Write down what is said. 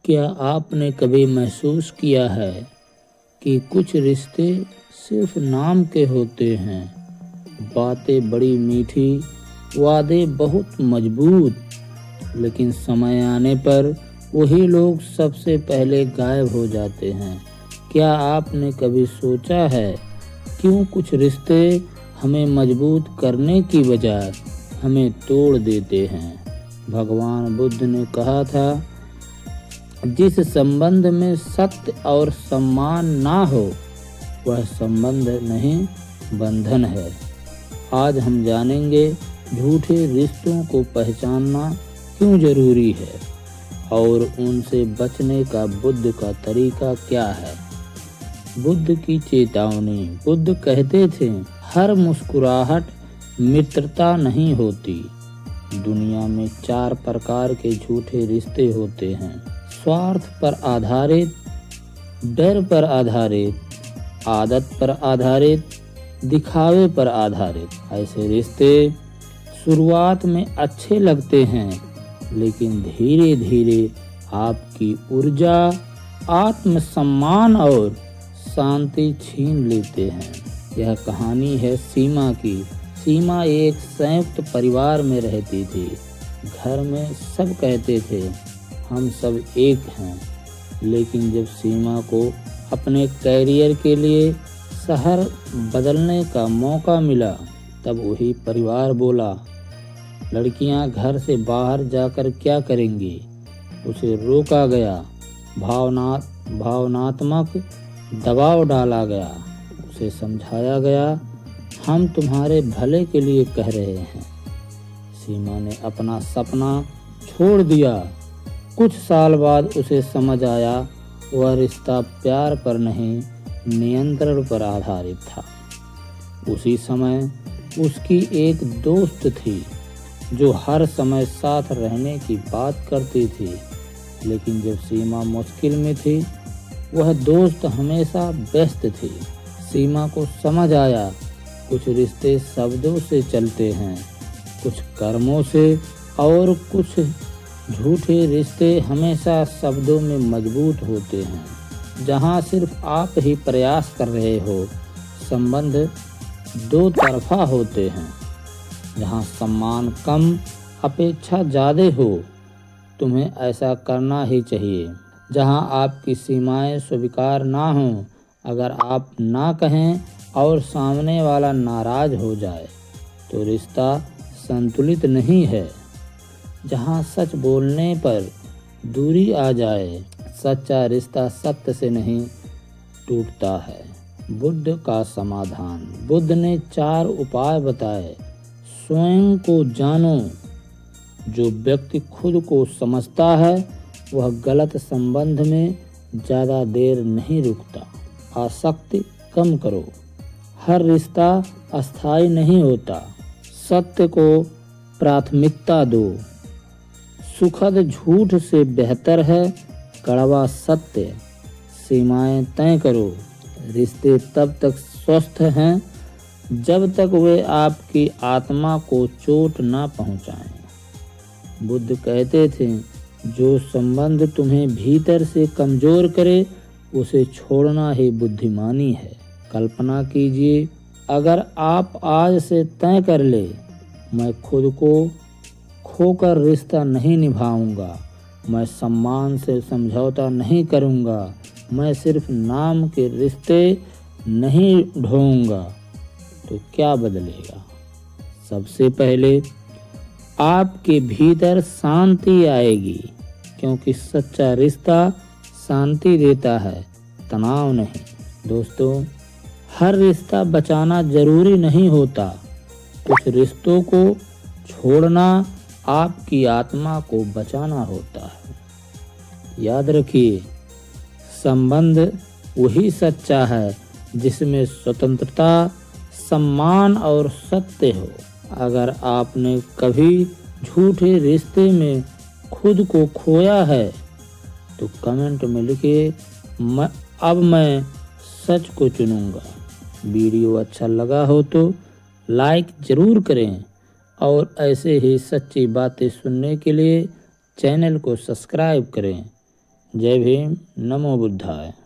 क्या आपने कभी महसूस किया है कि कुछ रिश्ते सिर्फ नाम के होते हैं, बातें बड़ी मीठी, वादे बहुत मजबूत, लेकिन समय आने पर वही लोग सबसे पहले गायब हो जाते हैं। क्या आपने कभी सोचा है क्यों कुछ रिश्ते हमें मजबूत करने की बजाय हमें तोड़ देते हैं? भगवान बुद्ध ने कहा था, जिस संबंध में सत्य और सम्मान ना हो वह संबंध नहीं, बंधन है। आज हम जानेंगे झूठे रिश्तों को पहचानना क्यों जरूरी है और उनसे बचने का बुद्ध का तरीका क्या है। बुद्ध की चेतावनी। बुद्ध कहते थे, हर मुस्कुराहट मित्रता नहीं होती। दुनिया में 4 प्रकार के झूठे रिश्ते होते हैं: स्वार्थ पर आधारित, डर पर आधारित, आदत पर आधारित, दिखावे पर आधारित। ऐसे रिश्ते शुरुआत में अच्छे लगते हैं, लेकिन धीरे धीरे आपकी ऊर्जा, आत्मसम्मान और शांति छीन लेते हैं। यह कहानी है सीमा की। सीमा एक संयुक्त परिवार में रहती थी। घर में सब कहते थे, हम सब एक हैं, लेकिन जब सीमा को अपने कैरियर के लिए शहर बदलने का मौका मिला, तब वही परिवार बोला, लड़कियां घर से बाहर जाकर क्या करेंगी? उसे रोका गया, भावनात्मक दबाव डाला गया, उसे समझाया गया, हम तुम्हारे भले के लिए कह रहे हैं। सीमा ने अपना सपना छोड़ दिया। कुछ साल बाद उसे समझ आया, वह रिश्ता प्यार पर नहीं, नियंत्रण पर आधारित था। उसी समय उसकी एक दोस्त थी जो हर समय साथ रहने की बात करती थी, लेकिन जब सीमा मुश्किल में थी, वह दोस्त हमेशा व्यस्त थी। सीमा को समझ आया, कुछ रिश्ते शब्दों से चलते हैं, कुछ कर्मों से, और कुछ झूठे रिश्ते हमेशा शब्दों में मजबूत होते हैं। जहाँ सिर्फ आप ही प्रयास कर रहे हो, संबंध 2 तरफा होते हैं। जहाँ सम्मान कम, अपेक्षा ज़्यादा हो, तुम्हें ऐसा करना ही चाहिए। जहाँ आपकी सीमाएं स्वीकार ना हों, अगर आप ना कहें और सामने वाला नाराज हो जाए, तो रिश्ता संतुलित नहीं है। जहाँ सच बोलने पर दूरी आ जाए, सच्चा रिश्ता सत्य से नहीं टूटता है। बुद्ध का समाधान। बुद्ध ने 4 उपाय बताए। स्वयं को जानो। जो व्यक्ति खुद को समझता है, वह गलत संबंध में ज़्यादा देर नहीं रुकता। आसक्ति कम करो। हर रिश्ता अस्थायी नहीं होता। सत्य को प्राथमिकता दो। सुखद झूठ से बेहतर है कड़वा सत्य। सीमाएं तय करो। रिश्ते तब तक स्वस्थ हैं जब तक वे आपकी आत्मा को चोट ना पहुंचाएं। बुद्ध कहते थे, जो संबंध तुम्हें भीतर से कमजोर करे, उसे छोड़ना ही बुद्धिमानी है। कल्पना कीजिए, अगर आप आज से तय कर ले, मैं खुद को खोकर रिश्ता नहीं निभाऊंगा, मैं सम्मान से समझौता नहीं करूंगा, मैं सिर्फ नाम के रिश्ते नहीं ढोऊंगा, तो क्या बदलेगा? सबसे पहले आपके भीतर शांति आएगी, क्योंकि सच्चा रिश्ता शांति देता है, तनाव नहीं। दोस्तों, हर रिश्ता बचाना जरूरी नहीं होता। कुछ रिश्तों को छोड़ना आपकी आत्मा को बचाना होता है। याद रखिए, संबंध वही सच्चा है जिसमें स्वतंत्रता, सम्मान और सत्य हो। अगर आपने कभी झूठे रिश्ते में खुद को खोया है, तो कमेंट में लिखिए, अब मैं सच को चुनूंगा। वीडियो अच्छा लगा हो तो लाइक ज़रूर करें और ऐसे ही सच्ची बातें सुनने के लिए चैनल को सब्सक्राइब करें। जय भीम, नमो बुद्धाय।